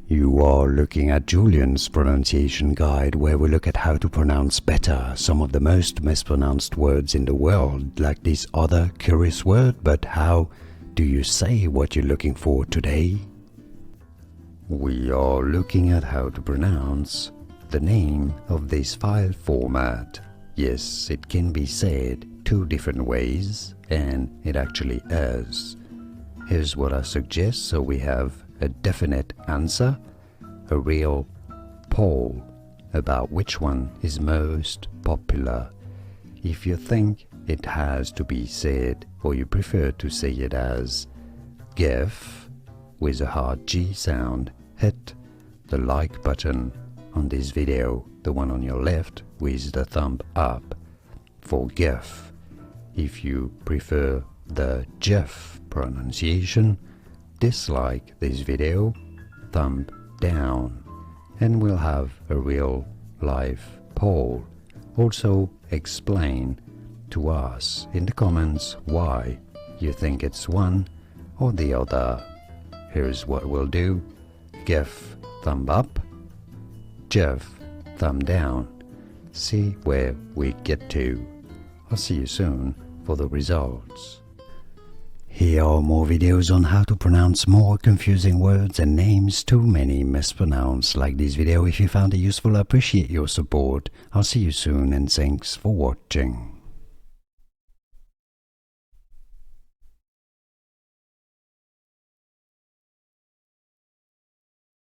You are looking at Julian's pronunciation guide, where we look at how to pronounce better some of the most mispronounced words in the world, like this other curious word. But how do you say what you're looking for today? We are looking at how to pronounce the name of this file format. Yes, it can be said two different ways, and it actually is. Here's what I suggest so we have a definite answer, a real poll about which one is most popular. If you think it has to be said, or you prefer to say it as GIF with a hard G sound, hit the like button on this video, the one on your left with the thumb up for GIF. If you prefer the GIF pronunciation, dislike this video, thumb down, and we'll have a real live poll. Also explain to us in the comments why you think it's one or the other. Here's what we'll do: GIF thumb up, GIF thumb down. See where we get to. I'll see you soon for the results. Here are more videos on how to pronounce more confusing words and names too many mispronounced. Like this video if you found it useful. I appreciate your support. I'll see you soon, and thanks for watching.